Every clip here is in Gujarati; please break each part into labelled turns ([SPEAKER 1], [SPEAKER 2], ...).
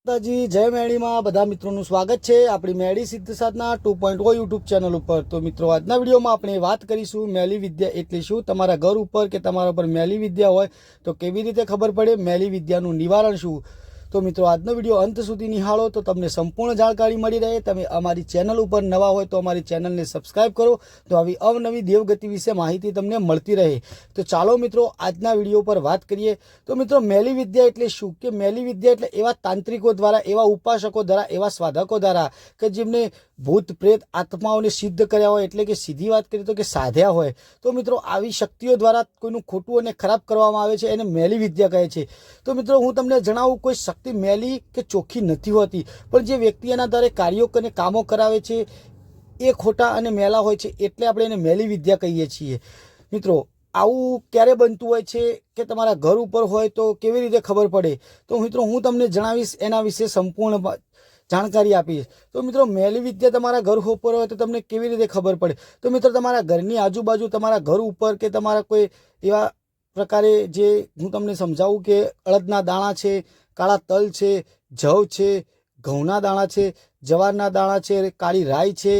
[SPEAKER 1] માતાજી જય મેળીમાં બધા મિત્રોનું સ્વાગત છે આપણી મેળી સિદ્ધ સાધના 2.0 યુટ્યુબ ચેનલ ઉપર। તો મિત્રો આજના વિડીયોમાં આપણે વાત કરીશું મેલી વિદ્યા એટલે શું। તમારા ઘર ઉપર કે તમારા ઉપર મેલી વિદ્યા હોય તો કેવી રીતે ખબર પડે, મેલી વિદ્યાનું નિવારણ શું। તો મિત્રો આજનો વિડીયો અંત સુધી નિહાળો તો તમને સંપૂર્ણ જાણકારી મળી રહે। તમે અમારી ચેનલ ઉપર નવા હોય તો અમારી ચેનલને સબસ્ક્રાઇબ કરો તો આવી અવનવી દેવગતિ વિશે માહિતી તમને મળતી રહે। તો ચાલો મિત્રો આજના વિડીયો પર વાત કરીએ। તો મિત્રો મેલી વિદ્યા એટલે શું કે મેલી વિદ્યા એટલે એવા તાંત્રિકો દ્વારા, એવા ઉપાસકો દ્વારા, એવા સાધકો દ્વારા કે જેમને ભૂત પ્રેત આત્માઓને સિદ્ધ કર્યા હોય, એટલે કે સીધી વાત કરીએ તો કે સાધ્યા હોય। તો મિત્રો આવી શક્તિઓ દ્વારા કોઈનું ખોટું અને ખરાબ કરવામાં આવે છે, એને મેલી વિદ્યા કહે છે। તો મિત્રો હું તમને જણાવું, કોઈ શક્તિ મેલી કે ચોખ્ખી નથી હોતી, પણ જે વ્યક્તિ એના દ્વારા કાર્યો અને કામો કરાવે છે એ ખોટા અને મેલા હોય છે, એટલે આપણે એને મેલી વિદ્યા કહીએ છીએ। મિત્રો આવું ક્યારે બનતું હોય છે કે તમારા ઘર ઉપર હોય તો કેવી રીતે ખબર પડે, તો મિત્રો હું તમને જણાવીશ, એના વિશે સંપૂર્ણ જાણકારી આપીશ। તો મિત્રો મેલી વિદ્યા તમારા ઘર ઉપર હોય તો તમને કેવી રીતે ખબર પડે, તો મિત્રો તમારા ઘરની આજુબાજુ, તમારા ઘર ઉપર કે તમારા કોઈ એવા પ્રકારે જે હું તમને સમજાવું કે અડદના દાણા છે, કાળા તલ છે, જવ છે, ઘઉંના દાણા છે, જવારના દાણા છે, કાળી રાઈ છે,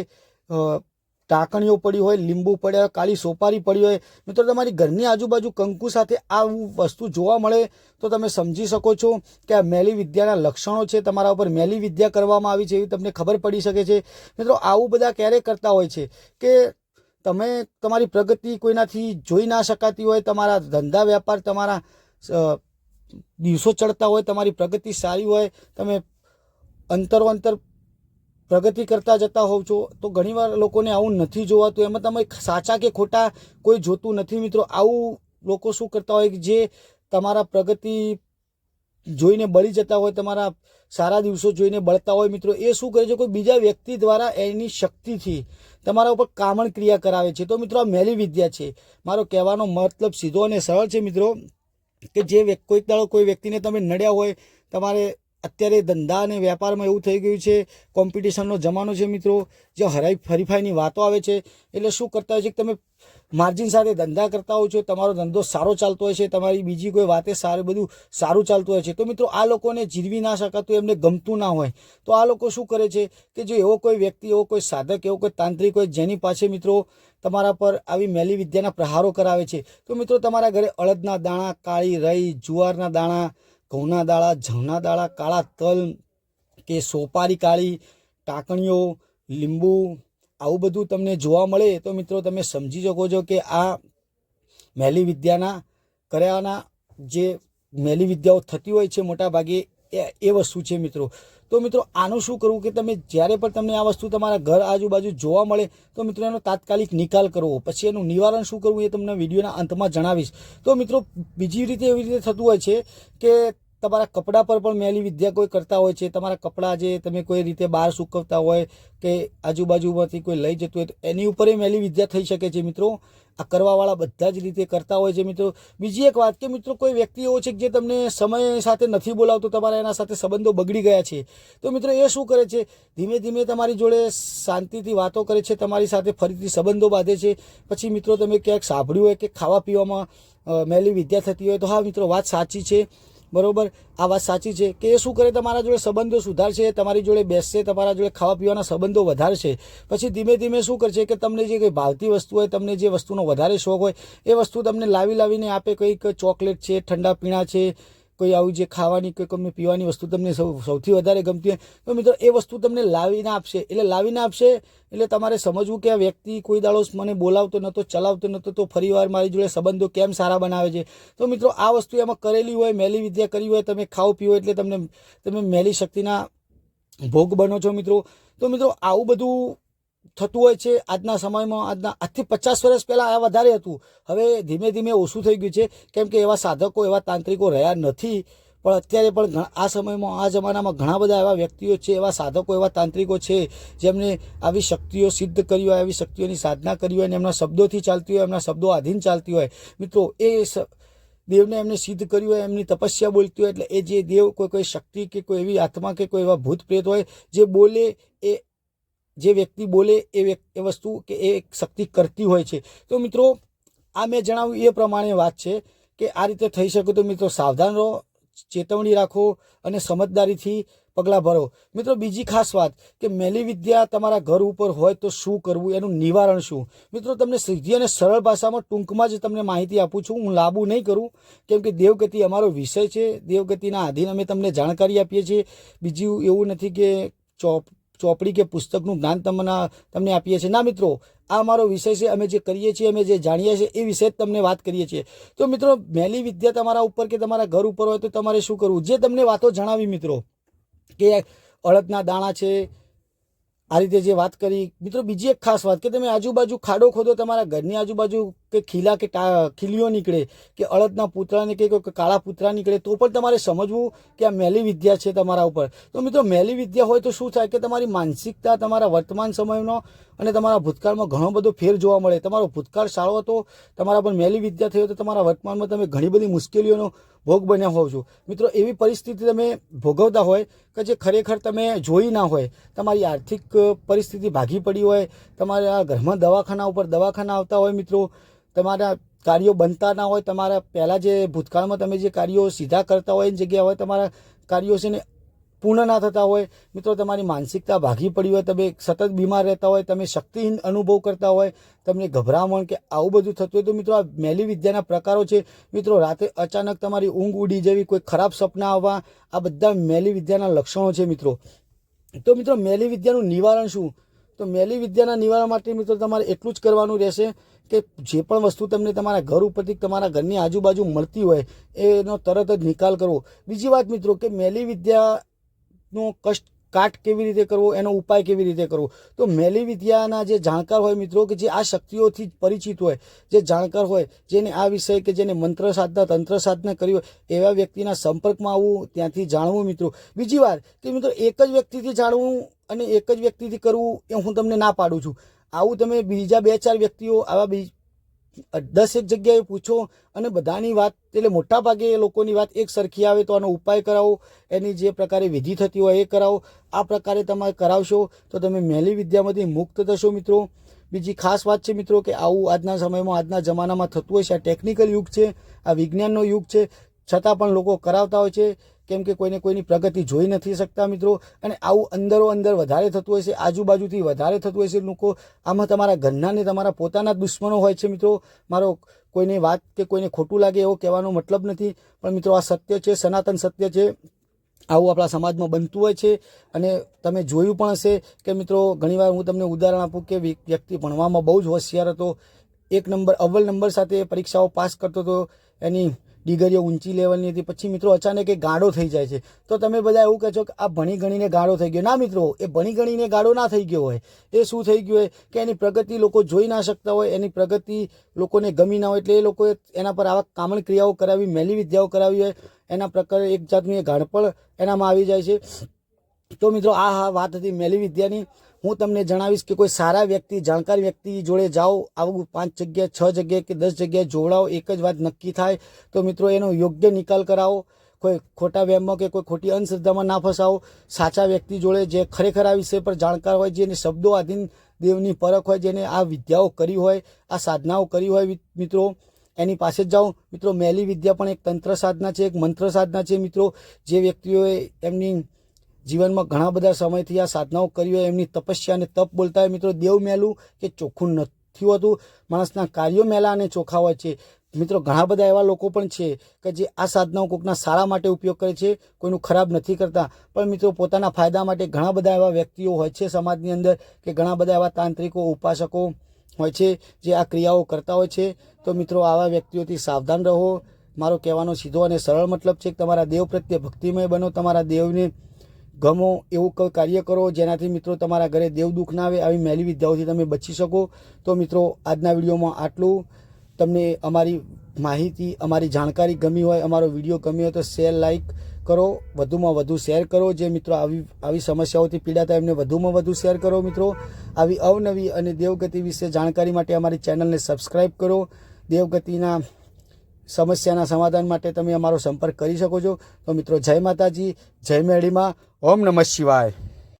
[SPEAKER 1] ટાંકણીઓ પડી હોય, લીંબુ પડ્યા હોય, કાળી સોપારી પડી હોય, મિત્રો તમારી ઘરની આજુબાજુ કંકુ સાથે આ વસ્તુ જોવા મળે તો તમે સમજી શકો છો કે આ મેલી વિદ્યાના લક્ષણો છે, તમારા ઉપર મેલી વિદ્યા કરવામાં આવી છે એવી તમને ખબર પડી શકે છે। મિત્રો આવું બધા ક્યારે કરતા હોય છે કે તમે તમારી પ્રગતિ કોઈનાથી જોઈ ના શકાતી હોય, તમારા ધંધા વેપાર, તમારા દિવસો ચડતા હોય, તમારી પ્રગતિ સારી હોય, તમે અંતરો અંતર પ્રગતિ કરતા જતા હોવ છો, તો ઘણીવાર લોકોને આવું નથી જોવાતું, એમાં તમે સાચા કે ખોટા કોઈ જોતું નથી। મિત્રો આવું લોકો શું કરતા હોય કે જે તમારા પ્રગતિ જોઈને બળી જતા હોય, તમારા સારા દિવસો જોઈને બળતા હોય, મિત્રો એ શું કરે છે, કોઈ બીજા વ્યક્તિ દ્વારા એની શક્તિથી તમારા ઉપર કામણ ક્રિયા કરાવે છે। તો મિત્રો આ મેલી વિદ્યા છે। મારો કહેવાનો મતલબ સીધો અને સરળ છે મિત્રો, કે જે કોઈક દાડો કોઈ વ્યક્તિને તમે નડ્યા હોય, તમારે અત્યારે ધંધા અને વેપારમાં એવું થઈ ગયું છે, કોમ્પિટિશનનો જમાનો છે મિત્રો, જે હરીફાઈની વાતો આવે છે, એટલે શું કરતા હોય છે કે તમે માર્જિન સાથે ધંધા કરતા હો છો, તમારો ધંધો સારો ચાલતો હોય છે, તમારી બીજી કોઈ વાતે બધું સારું ચાલતું હોય છે, તો મિત્રો આ લોકોને જીરવી ના શકાતું, એમને ગમતું ના હોય, તો આ લોકો શું કરે છે કે જો એવો કોઈ વ્યક્તિ, એવો કોઈ સાધક, એવો કોઈ તાંત્રિક હોય જેની પાસે મિત્રો તમારા પર આવી મેલી વિદ્યાના પ્રહારો કરાવે છે, તો મિત્રો તમારા ઘરે અડદના દાણા, કાળી રાઈ, જુવારના દાણા, ઘઉંના દાણા, જવના દાણા, કાળા તલ કે સોપારી કાળી, ટાંકણીઓ, લીંબુ, આવું બધું તમને જોવા મળે તો મિત્રો તમે સમજી શકો છો કે આ મેલી વિદ્યાના કર્યાના જે મેલી વિદ્યાઓ થતી હોય છે મોટા ભાગે એ વસ્તુ છે મિત્રો। તો મિત્રો આનું શું કરવું કે તમે જ્યારે પણ તમને આ વસ્તુ તમારા ઘર આજુબાજુ જોવા મળે તો મિત્રો એનો તાત્કાલિક નિકાલ કરવો, પછી એનું નિવારણ શું કરવું એ તમને વિડીયોના અંતમાં જણાવીશ। તો મિત્રો બીજી રીતે એવી રીતે થતું હોય છે કે તમારા કપડાં પર પણ મેલી વિદ્યા કોઈ કરતા હોય છે, તમારા કપડાં જે તમે કોઈ રીતે બહાર સૂકવતા હોય કે આજુબાજુમાંથી કોઈ લઈ જતું હોય તો એની ઉપર એ મેલી વિદ્યા થઈ શકે છે મિત્રો। આ કરવાવાળા બધા જ રીતે કરતા હોય છે મિત્રો। બીજી એક વાત કે મિત્રો કોઈ વ્યક્તિ એવો છે કે જે તમને સમય સાથે નથી બોલાવતો, તમારા એના સાથે સંબંધો બગડી ગયા છે, તો મિત્રો એ શું કરે છે, ધીમે ધીમે તમારી જોડે શાંતિથી વાતો કરે છે, તમારી સાથે ફરીથી સંબંધો બાંધે છે। પછી મિત્રો તમે ક્યાંક સાંભળ્યું હોય કે ખાવા પીવામાં મેલી વિદ્યા થતી હોય તો હા મિત્રો વાત સાચી છે, બરોબર, આ વાત સાચી છે કે એ શું કરે, તમારા જોડે સંબંધો સુધારશે, તમારી જોડે બેસશે, તમારા જોડે ખાવા પીવાના સંબંધો વધારશે, પછી ધીમે ધીમે શું કરશે કે તમને જે કંઈ ભાવતી વસ્તુ હોય, તમને જે વસ્તુનો વધારે શોખ હોય એ વસ્તુ તમને લાવીને આપે, કંઈક ચોકલેટ છે, ઠંડા પીણા છે, કોઈ આવું જે ખાવાની કોઈ તમને પીવાની વસ્તુ તમને સૌથી વધારે ગમતી હોય તો મિત્રો એ વસ્તુ તમને લાવીને આપશે। એટલે તમારે સમજવું કે આ વ્યક્તિ કોઈ દાડો મને બોલાવતો નહોતો, ચલાવતો નહોતો, તો ફરીવાર મારી જોડે સંબંધો કેમ સારા બનાવે છે। તો મિત્રો આ વસ્તુ એમાં કરેલી હોય, મેલી વિદ્યા કરી હોય, તમે ખાઓ પીવો એટલે તમે મેલી શક્તિના ભોગ બનો છો મિત્રો। તો મિત્રો આવું બધું થતું હોય છે આજના સમયમાં। આજથી 50 વર્ષ પહેલાં આ વધારે હતું, હવે ધીમે ધીમે ઓછું થઈ ગયું છે, કેમ કે એવા સાધકો, એવા તાંત્રિકો રહ્યા નથી, પણ અત્યારે પણ આ સમયમાં, આ જમાનામાં ઘણા બધા એવા વ્યક્તિઓ છે, એવા સાધકો, એવા તાંત્રિકો છે જેમને આવી શક્તિઓ સિદ્ધ કરી હોય, આવી શક્તિઓની સાધના કરી હોય અને એમના શબ્દોથી ચાલતી હોય, એમના શબ્દો આધીન ચાલતી હોય મિત્રો, એ દેવને એમને સિદ્ધ કર્યું હોય, એમની તપસ્યા બોલતી હોય, એટલે એ જે દેવ કોઈ શક્તિ કે કોઈ એવી આત્મા કે કોઈ એવા ભૂત પ્રેત હોય જે બોલે, જે વ્યક્તિ બોલે એ વસ્તુ કે એ શક્તિ કરતી હોય છે। તો મિત્રો આ મેં જણાવ્યું એ પ્રમાણે વાત છે કે આ રીતે થઈ શકે, તો મિત્રો સાવધાન રહો, ચેતવણી રાખો અને સમજદારીથી પગલાં ભરો. મિત્રો બીજી ખાસ વાત કે મેલી વિદ્યા તમારા ઘર ઉપર હોય તો શું કરવું, એનું નિવારણ શું. મિત્રો તમને સીધી અને સરળ ભાષામાં ટૂંકમાં જ તમને માહિતી આપું છું, હું લાંબુ નહીં કરું, કેમ કે દેવગતિ અમારો વિષય છે. દેવગતિના આધીન અમે તમને જાણકારી આપીએ છીએ. બીજું એવું નથી કે ચોપડી કે પુસ્તકનું જ્ઞાન તમને આપીએ છીએ. ના મિત્રો, આ અમારો વિષય છે. અમે જે કરીએ છીએ, અમે જે જાણીએ છીએ એ વિશે જ તમને વાત કરીએ છીએ. તો મિત્રો મેલી વિદ્યા તમારા ઉપર કે તમારા ઘર ઉપર હોય તો તમારે શું કરવું, જે તમને વાતો જણાવી મિત્રો કે અડદના દાણા છે, આ રીતે જે વાત કરી. મિત્રો બીજી એક ખાસ વાત કે તમે આજુબાજુ ખાડો ખોદો, તમારા ઘરની આજુબાજુ કે ખીલા કે ખીલીઓ નીકળે કે અડદના પૂતળા નીકળે કે કાળા પૂતળા નીકળે તો પણ તમારે સમજવું કે આ મેલી વિદ્યા છે તમારા ઉપર. તો મિત્રો મેલી વિદ્યા હોય તો શું થાય કે તમારી માનસિકતા, તમારા વર્તમાન સમયનો અને તમારા ભૂતકાળમાં ઘણો બધો ફેર જોવા મળે. તમારો ભૂતકાળ સારો હતો, તમારા પર મેલી વિદ્યા થયો તો તમારા વર્તમાનમાં તમે ઘણી બધી મુશ્કેલીઓનો ભોગ બન્યા હોવ છો. મિત્રો એવી પરિસ્થિતિ તમે ભોગવતા હોય કે જે ખરેખર તમે જોઈ ના હોય, તમારી આર્થિક પરિસ્થિતિ ભાગી પડી હોય, તમારા ઘરમાં દવાખાના આવતા હોય, મિત્રો તમારા કાર્યો બનતા ના હોય, તમારા પહેલાં જે ભૂતકાળમાં તમે જે કાર્યો સીધા કરતા હોય એની જગ્યાએ હોય તમારા કાર્યો છે ને પૂર્ણ ના થતા હોય. મિત્રો તમારી માનસિકતા ભાગી પડી હોય, તમે સતત બીમાર રહેતા હોય, તમે શક્તિહીન અનુભવ કરતા હોય, તમને ગભરામણ કે આવું બધું થતું હોય તો મિત્રો આ મેલી વિદ્યાના પ્રકારો છે. મિત્રો રાતે અચાનક તમારી ઊંઘ ઉડી જવી, કોઈ ખરાબ સપના આવવા, આ બધા મેલી વિદ્યાના લક્ષણો છે મિત્રો. તો મિત્રો મેલી વિદ્યાનું નિવારણ શું, તો મેલી વિદ્યાના નિવારણ માટે મિત્રો તમારે એટલું જ કરવાનું રહેશે કે જે પણ વસ્તુ તમને તમારા ઘર ઉપરથી તમારા ઘરની આજુબાજુ મળતી હોય એનો તરત જ નિકાલ કરવો. બીજી વાત મિત્રો કે મેલી વિદ્યાનો કાટ કેવી રીતે કરવો, એનો ઉપાય કેવી રીતે કરવો. તો મેલી વિદ્યાના જે જાણકાર હોય મિત્રો, કે જે આ શક્તિઓથી પરિચિત હોય, જે જાણકાર હોય, જેને આ વિષય કે જેને મંત્ર સાધના તંત્ર સાધના કરી હોય એવા વ્યક્તિના સંપર્કમાં આવવું, ત્યાંથી જાણવું મિત્રો. બીજી વાત કે મિત્રો એક જ વ્યક્તિથી જાણવું અને એક જ વ્યક્તિથી કરવું એ હું તમને ના પાડું છું. આવું તમે બીજા 2-4 વ્યક્તિઓ આવા 10 એક જગ્યાએ પૂછો અને બધાની વાત એટલે મોટા ભાગે લોકોની વાત એક સરખી આવે તો આનો ઉપાય કરાવો, એની જે પ્રકારે વિધિ થતી હોય એ કરાવો. આ પ્રકારે તમે કરાવશો તો તમે મેલી વિદ્યામાંથી મુક્ત થશો મિત્રો. બીજી ખાસ વાત છે મિત્રો કે આવું આજના સમયમાં આજના જમાનામાં થતું હોય છે. આ ટેકનિકલ યુગ છે, આ વિજ્ઞાનનો યુગ છે, છતાં પણ લોકો કરાવતા હોય છે, કેમ કે કોઈને કોઈની પ્રગતિ જોઈ નથી શકતા મિત્રો. અને આવું અંદર વધારે થતું હોય છે, આજુબાજુથી વધારે થતું હોય છે. લોકો આમાં તમારા ઘરના ને તમારા પોતાના દુશ્મનો હોય છે મિત્રો. મારો કોઈની વાત કે કોઈને ખોટું લાગે એવો કહેવાનો મતલબ નથી, પણ મિત્રો આ સત્ય છે, સનાતન સત્ય છે. આવું આપણા સમાજમાં બનતું હોય છે. અને તમે જોયું પણ હશે કે મિત્રો ઘણીવાર હું તમને ઉદાહરણ આપું કે વ્યક્તિ ભણવામાં બહુ જ હોશિયાર હતો, અવ્વલ નંબર સાથે પરીક્ષાઓ પાસ કરતો હતો, એની ડિગ્રીઓ ઊંચી લેવલની હતી, પછી મિત્રો અચાનક એ ગાંડો થઈ જાય છે. તો તમે બધા એવું કહો છો કે આ ભણી ગણીને ગાંડો થઈ ગયો. ના મિત્રો, એ ભણી ગણીને ગાંડો ના થઈ ગયો હોય. એ શું થઈ ગયું હોય કે એની પ્રગતિ લોકો જોઈ ના શકતા હોય, એની પ્રગતિ લોકોને ગમી ના હોય, એટલે એ લોકોએ એના પર આવા કામણ ક્રિયાઓ કરાવી, મેલી વિદ્યાઓ કરાવી હોય, એના પ્રકારે એક જાતનું એ ગાંડપણ એનામાં આવી જાય છે. તો મિત્રો આ વાત હતી મેલી વિદ્યાની. હું તમને જણાવીશ કે કોઈ સારા વ્યક્તિ, જાણકાર વ્યક્તિ જોડે જાઓ, આવું 5 જગ્યાએ 6 જગ્યાએ કે 10 જગ્યાએ જોડાઓ, એક જ વાત નક્કી થાય તો મિત્રો એનો યોગ્ય નિકાલ કરાવો. કોઈ ખોટા વહેમમાં કે કોઈ ખોટી અંધશ્રદ્ધામાં ના ફસાવો. સાચા વ્યક્તિ જોડે જે ખરેખર આ વિષય પર જાણકાર હોય, જેને શબ્દો આધીન દેવની પરખ હોય, જેને આ વિદ્યાઓ કરી હોય, આ સાધનાઓ કરી હોય મિત્રો, એની પાસે જ જાઓ. મિત્રો મેલી વિદ્યા પણ એક તંત્ર સાધના છે, એક મંત્ર સાધના છે મિત્રો. જે વ્યક્તિઓએ એમની જીવનમાં ઘણા બધા સમયથી આ સાધનાઓ કરી હોય, એમની તપસ્યા અને તપ બોલતા હોય મિત્રો. દેવ મેલું કે ચોખ્ખું નથી હોતું, માણસના કાર્યો મેલા અને ચોખ્ખા હોય છે મિત્રો. ઘણા બધા એવા લોકો પણ છે કે જે આ સાધનાઓ કોઈકના સારા માટે ઉપયોગ કરે છે, કોઈનું ખરાબ નથી કરતા. પણ મિત્રો પોતાના ફાયદા માટે ઘણા બધા એવા વ્યક્તિઓ હોય છે સમાજની અંદર, કે ઘણા બધા એવા તાંત્રિકો, ઉપાસકો હોય છે જે આ ક્રિયાઓ કરતા હોય છે. તો મિત્રો આવા વ્યક્તિઓથી સાવધાન રહો. મારો કહેવાનો સીધો અને સરળ મતલબ છે કે તમારા દેવ પ્રત્યે ભક્તિમય બનો, તમારા દેવને ગમો એવું કોઈ કાર્ય કરો જેનાથી મિત્રો તમારા ઘરે દેવ દુઃખ ના આવે. આવી મેલી વિદ્યાઓથી તમે બચી શકો. તો મિત્રો આજના વિડીયોમાં આટલું. તમને અમારી માહિતી, અમારી જાણકારી ગમી હોય, અમારો વિડીયો ગમ્યો હોય તો શેર, લાઇક કરો, વધુમાં વધુ શેર કરો. જે મિત્રો આવી સમસ્યાઓથી પીડાતા એમને વધુમાં વધુ શેર કરો મિત્રો. આવી અવનવી અને દેવગતિ વિશે જાણકારી માટે અમારી ચેનલને સબસ્ક્રાઈબ કરો. દેવગતિના સમસ્યાના સમાધાન માટે તમે અમારો સંપર્ક કરી શકો છો. તો મિત્રો જય માતાજી, જય મેળીમાં, ઓમ નમઃ શિવાય.